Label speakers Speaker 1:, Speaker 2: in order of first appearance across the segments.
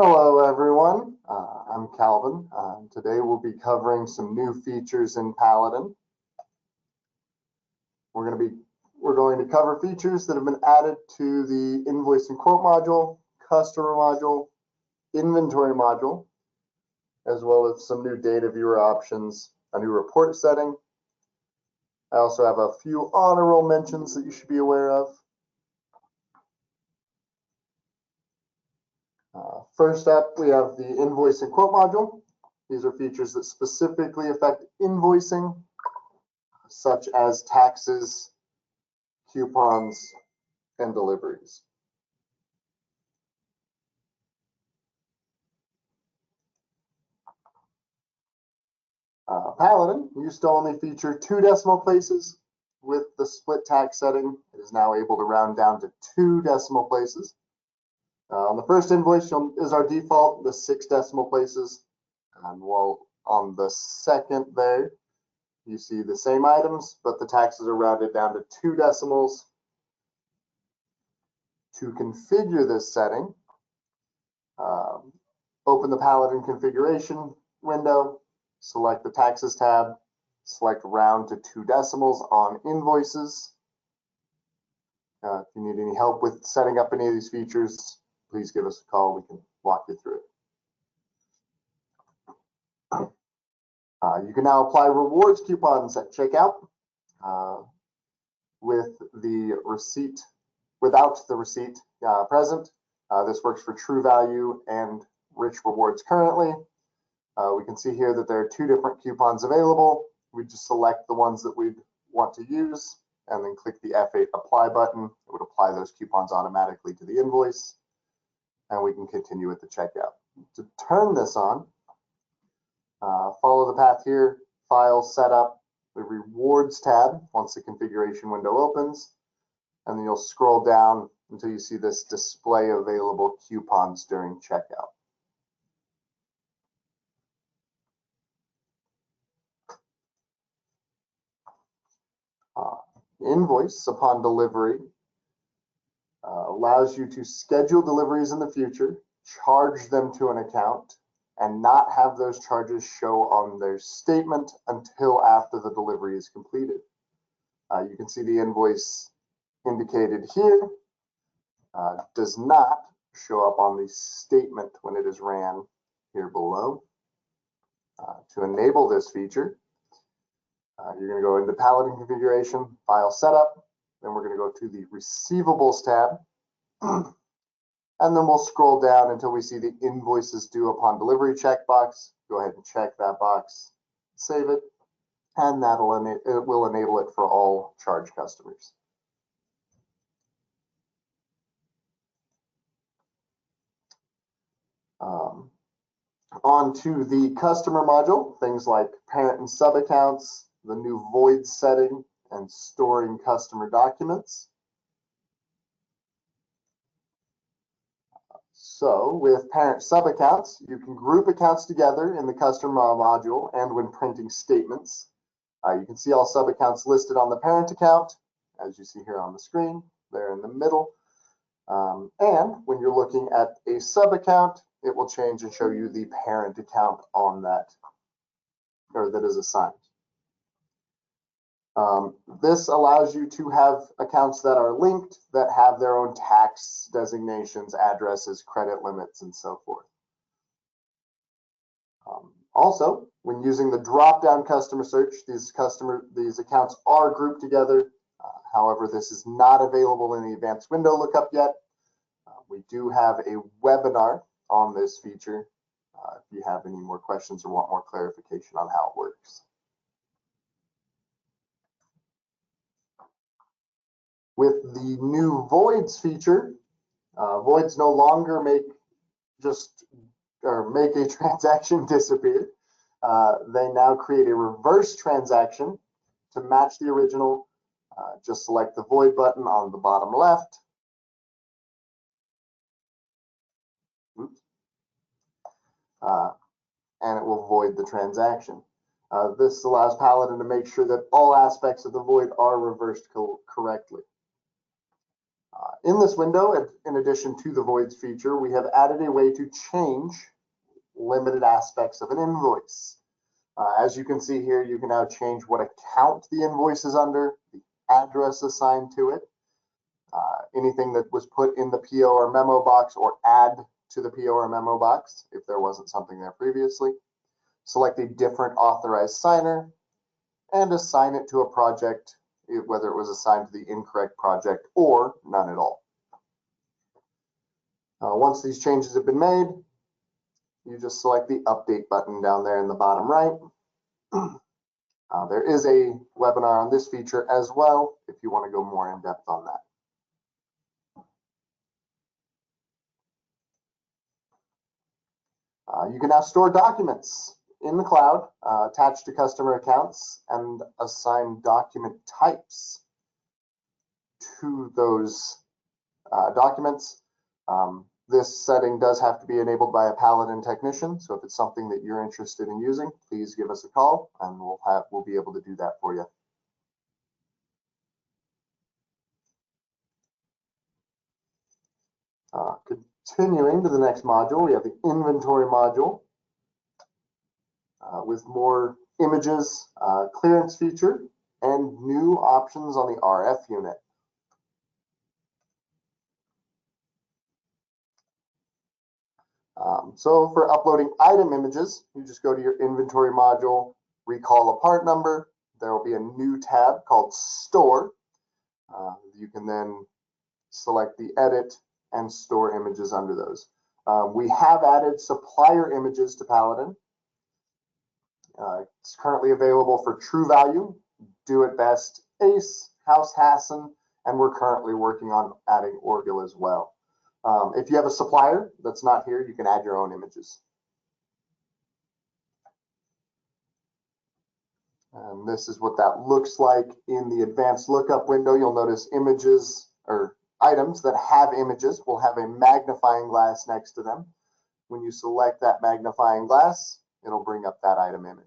Speaker 1: Hello everyone, I'm Calvin. Today we'll be covering some new features in Paladin. We're going to cover features that have been added to the invoice and quote module, customer module, inventory module, as well as some new data viewer options, a new report setting. I also have a few honor roll mentions that you should be aware of. First up, we have the invoice and quote module. These are features that specifically affect invoicing, such as taxes, coupons, and deliveries. Paladin used to only feature 2 decimal places. With the split tax setting, it is now able to round down to 2 decimal places. On the first invoice is our default, the 6 decimal places. And while on the second there, you see the same items, but the taxes are rounded down to 2 decimals. To configure this setting, open the Paladin configuration window, select the taxes tab, select round to 2 decimals on invoices. If you need any help with setting up any of these features, please give us a call. We can walk you through it. You can now apply rewards coupons at checkout with the receipt, without the receipt present. This works for True Value and Rich Rewards currently. We can see here that there are 2 different coupons available. We just select the ones that we'd want to use and then click the F8 apply button. It would apply those coupons automatically to the invoice, and we can continue with the checkout. To turn this on, follow the path here, File, Setup, the Rewards tab once the configuration window opens, and then you'll scroll down until you see this display available coupons during checkout. Invoice upon delivery allows you to schedule deliveries in the future, charge them to an account, and not have those charges show on their statement until after the delivery is completed. You can see the invoice indicated here does not show up on the statement when it is ran here below. To enable this feature, you're going to go into Paladin configuration, File Setup, then we're going to go to the Receivables tab, and then we'll scroll down until we see the Invoices Due Upon Delivery checkbox. Go ahead and check that box, save it, and it will enable it for all charge customers. On to the customer module, things like parent and sub accounts, the new void setting, and storing customer documents. So with parent sub accounts, you can group accounts together in the customer module and when printing statements. You can see all sub accounts listed on the parent account, as you see here on the screen, there in the middle. And when you're looking at a sub account, it will change and show you the parent account on that, or that is assigned. This allows you to have accounts that are linked, that have their own tax designations, addresses, credit limits, and so forth. Also, when using the drop-down customer search, these accounts are grouped together. However, this is not available in the advanced window lookup yet. We do have a webinar on this feature if you have any more questions or want more clarification on how it works. With the new voids feature, voids no longer make a transaction disappear. They now create a reverse transaction to match the original. Just select the void button on the bottom left. And it will void the transaction. This allows Paladin to make sure that all aspects of the void are reversed correctly. In this window, in addition to the voids feature, we have added a way to change limited aspects of an invoice. As you can see here, you can now change what account the invoice is under, the address assigned to it, anything that was put in the PO or memo box, or add to the PO or memo box if there wasn't something there previously. Select a different authorized signer and assign it to a project, whether it was assigned to the incorrect project or none at all. Once these changes have been made, you just select the update button down there in the bottom right. There is a webinar on this feature as well if you want to go more in depth on that. You can now store documents in the cloud attached to customer accounts and assign document types to those documents. This setting does have to be enabled by a Paladin technician, so if it's something that you're interested in using, please give us a call and we'll be able to do that for you. Continuing to the next module, we have the inventory module with more images, clearance feature, and new options on the RF unit. So for uploading item images, you just go to your inventory module, recall a part number. There will be a new tab called Store. You can then select the edit and store images under those. We have added supplier images to Paladin. It's currently available for True Value, Do It Best, Ace, House Hassan, and we're currently working on adding Orgil as well. If you have a supplier that's not here, you can add your own images. And this is what that looks like in the advanced lookup window. You'll notice images or items that have images will have a magnifying glass next to them. When you select that magnifying glass, it'll bring up that item image.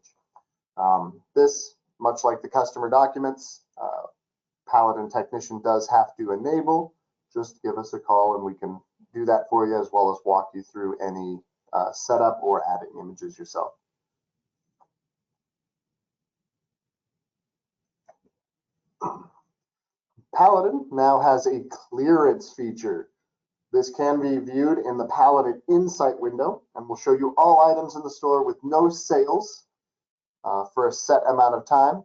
Speaker 1: This, much like the customer documents, Paladin technician does have to enable. Just give us a call and we can do that for you, as well as walk you through any setup or adding images yourself. Paladin now has a clearance feature. This can be viewed in the Paladin Insight window and will show you all items in the store with no sales for a set amount of time.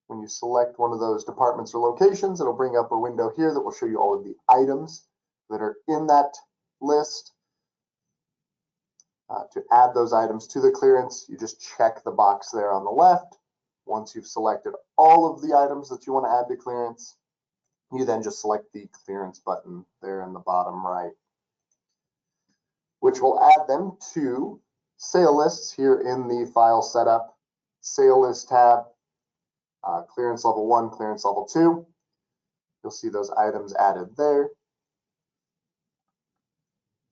Speaker 1: When you select one of those departments or locations, it'll bring up a window here that will show you all of the items that are in that list. To add those items to the clearance, you just check the box there on the left. Once you've selected all of the items that you want to add to clearance, you then just select the clearance button there in the bottom right, which will add them to sale lists here in the file setup, sale list tab, clearance level 1, clearance level 2. You'll see those items added there.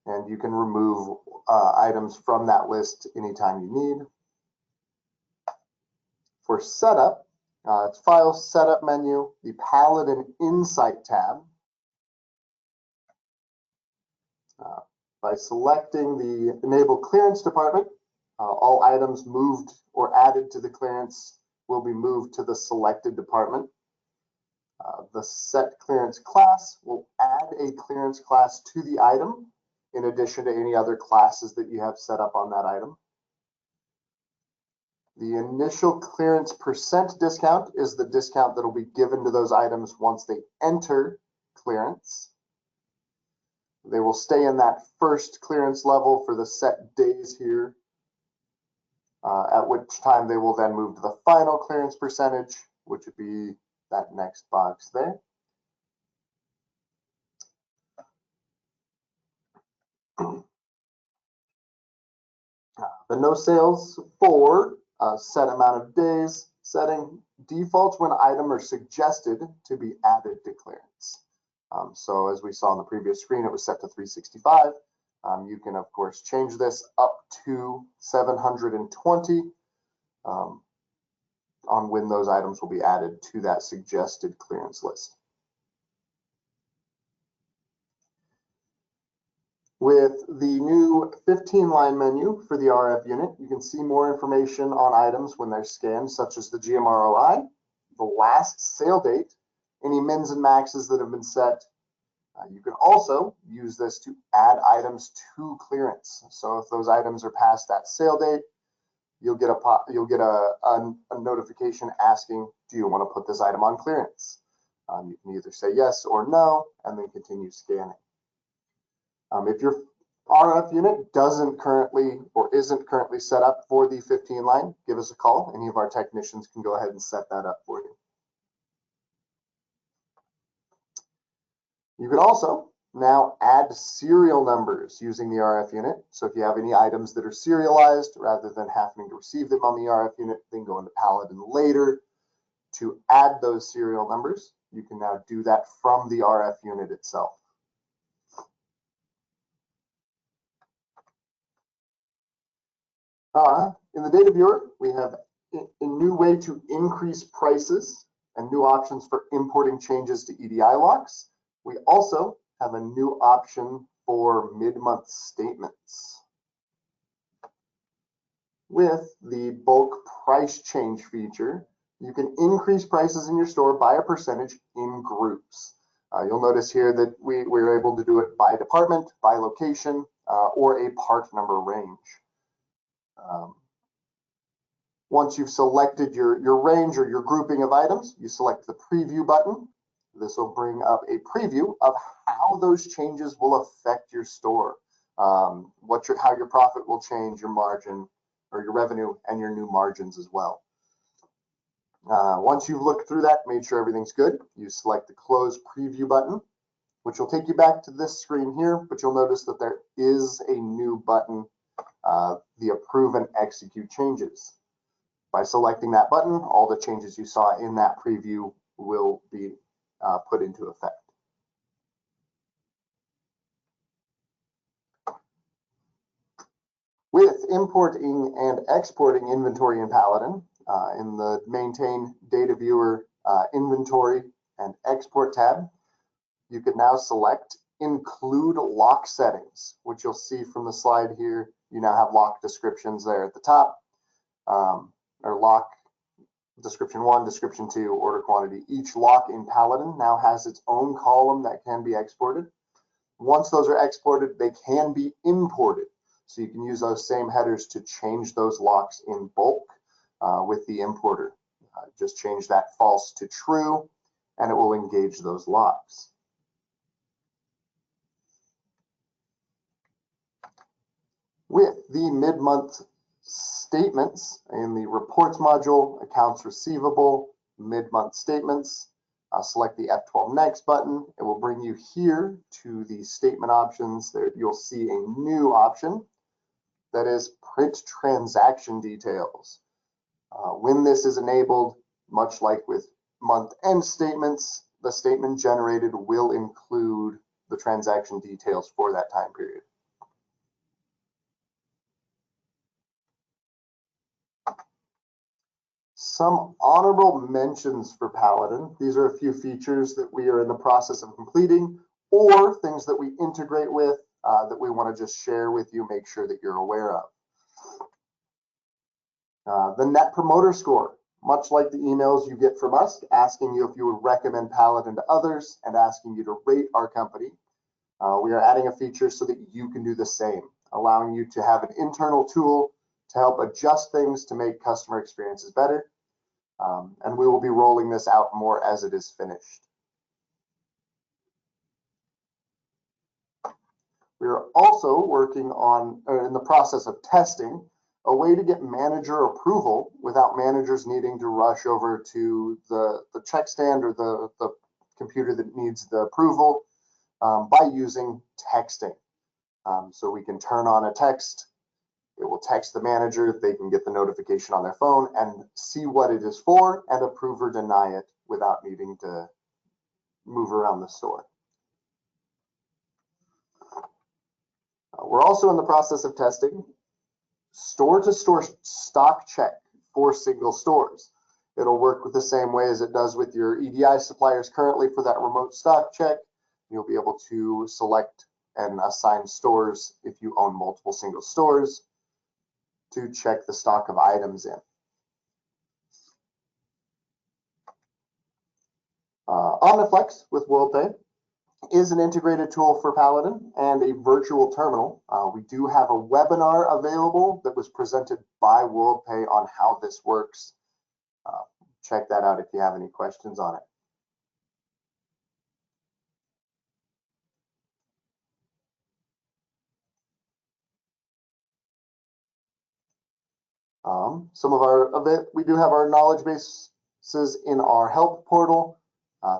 Speaker 1: And you can remove items from that list anytime you need. For setup, it's File Setup menu, the Paladin Insight tab. By selecting the Enable Clearance department, all items moved or added to the clearance will be moved to the selected department. The Set Clearance class will add a clearance class to the item, in addition to any other classes that you have set up on that item. The initial clearance percent discount is the discount that will be given to those items once they enter clearance. They will stay in that first clearance level for the set days here, at which time they will then move to the final clearance percentage, which would be that next box there. The no sales for a set amount of days setting defaults when item are suggested to be added to clearance. So as we saw on the previous screen, it was set to 365. You can of course change this up to 720 on when those items will be added to that suggested clearance list. With the new 15-line menu for the RF unit, you can see more information on items when they're scanned, such as the GMROI, the last sale date, any mins and maxes that have been set. You can also use this to add items to clearance. So if those items are past that sale date, you'll get a notification asking, do you want to put this item on clearance? You can either say yes or no, and then continue scanning. If your RF unit doesn't currently or isn't currently set up for the 15 line, give us a call. Any of our technicians can go ahead and set that up for you. You can also now add serial numbers using the RF unit. So if you have any items that are serialized, rather than having to receive them on the RF unit, then go into Paladin later to add those serial numbers. You can now do that from the RF unit itself. In the data viewer, we have a new way to increase prices and new options for importing changes to EDI locks. We also have a new option for mid-month statements. With the bulk price change feature, you can increase prices in your store by a percentage in groups. You'll notice here that we're able to do it by department, by location, or a part number range. Once you've selected your range or your grouping of items, you select the preview button. This will bring up a preview of how those changes will affect your store, how your profit will change, your margin or your revenue, and your new margins as well. Once you've looked through that, made sure everything's good, you select the close preview button, which will take you back to this screen here, but you'll notice that there is a new button, the approve and execute changes. By selecting that button, all the changes you saw in that preview will be put into effect. With importing and exporting inventory in Paladin, in the Maintain Data Viewer Inventory and Export tab, you can now select Include Lock Settings, which you'll see from the slide here. You now have lock descriptions there at the top, or lock description 1, description 2, order quantity. Each lock in Paladin now has its own column that can be exported. Once those are exported, they can be imported. So you can use those same headers to change those locks in bulk with the importer. Just change that false to true, and it will engage those locks. With the mid-month statements in the reports module, accounts receivable, mid-month statements, select the F12 Next button. It will bring you here to the statement options. There you'll see a new option that is print transaction details. When this is enabled, much like with month-end statements, the statement generated will include the transaction details for that time period. Some honorable mentions for Paladin. These are a few features that we are in the process of completing, or things that we integrate with that we want to just share with you, make sure that you're aware of. The Net Promoter Score, much like the emails you get from us asking you if you would recommend Paladin to others and asking you to rate our company, we are adding a feature so that you can do the same, allowing you to have an internal tool to help adjust things to make customer experiences better. And we will be rolling this out more as it is finished. We are also working on, in the process of testing, a way to get manager approval without managers needing to rush over to the check stand or the computer that needs the approval by using texting. So we can turn on a text. It will text the manager, they can get the notification on their phone and see what it is for and approve or deny it without needing to move around the store. We're also in the process of testing store-to-store stock check for single stores. It'll work with the same way as it does with your EDI suppliers currently for that remote stock check. You'll be able to select and assign stores if you own multiple single stores to check the stock of items in. Omniflex with WorldPay is an integrated tool for Paladin and a virtual terminal. We do have a webinar available that was presented by WorldPay on how this works. Check that out if you have any questions on it. We do have our knowledge bases in our help portal.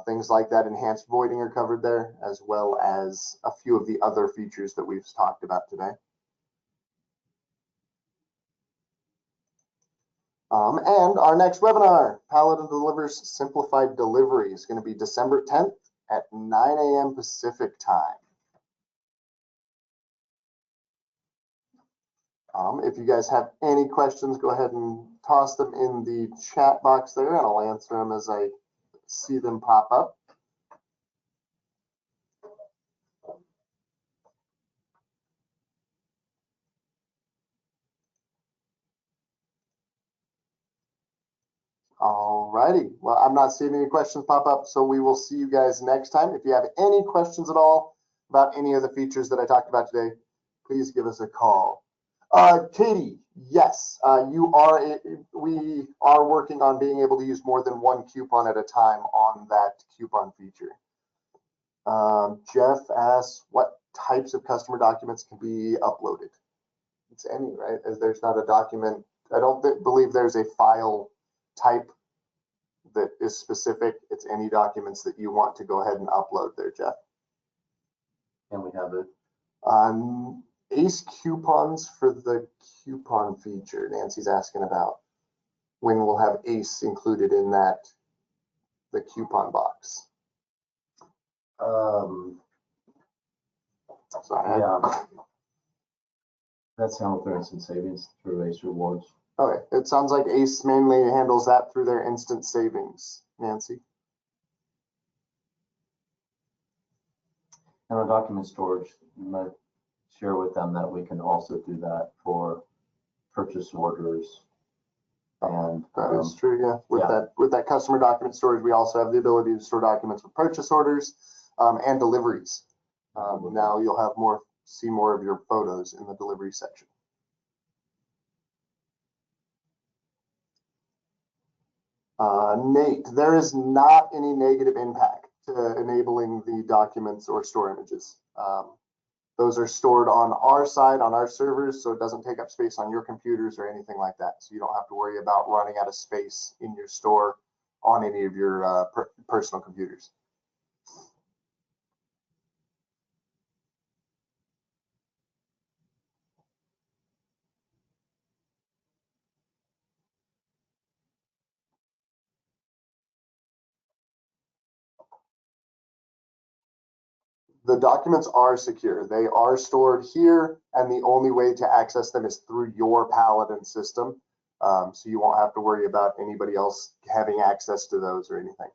Speaker 1: Things like that enhanced voiding are covered there, as well as a few of the other features that we've talked about today. And our next webinar, Paladin Delivers Simplified Delivery, is going to be December 10th at 9 a.m. Pacific time. If you guys have any questions, go ahead and toss them in the chat box there, and I'll answer them as I see them pop up. All righty. Well, I'm not seeing any questions pop up, so we will see you guys next time. If you have any questions at all about any of the features that I talked about today, please give us a call. Katie, yes, we are working on being able to use more than one coupon at a time on that coupon feature. Jeff asks, what types of customer documents can be uploaded? It's any, right? As there's not a document. I don't believe there's a file type that is specific. It's any documents that you want to go ahead and upload there, Jeff.
Speaker 2: And we have it.
Speaker 1: ACE coupons for the coupon feature. Nancy's asking about when we'll have ACE included in that, the coupon box. Sorry.
Speaker 2: Yeah. That's handled through instant savings through ACE rewards.
Speaker 1: Okay, it sounds like ACE mainly handles that through their instant savings, Nancy.
Speaker 2: And our document storage, you might share with them that we can also do that for purchase orders. And
Speaker 1: that is true, yeah. With that customer document storage, we also have the ability to store documents with purchase orders and deliveries. Now you'll have see more of your photos in the delivery section. Nate, there is not any negative impact to enabling the documents or store images. Those are stored on our side, on our servers, so it doesn't take up space on your computers or anything like that. So you don't have to worry about running out of space in your store on any of your personal computers. The documents are secure. They are stored here, and the only way to access them is through your Paladin system. So you won't have to worry about anybody else having access to those or anything.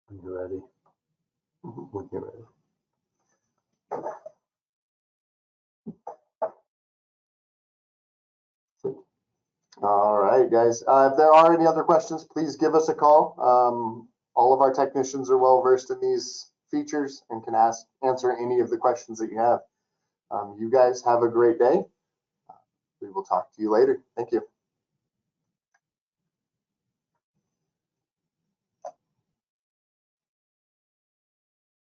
Speaker 2: When you're ready. When you're ready.
Speaker 1: All right, guys. If there are any other questions, please give us a call. All of our technicians are well versed in these features and can answer any of the questions that you have. You guys have a great day. We will talk to you later. Thank you.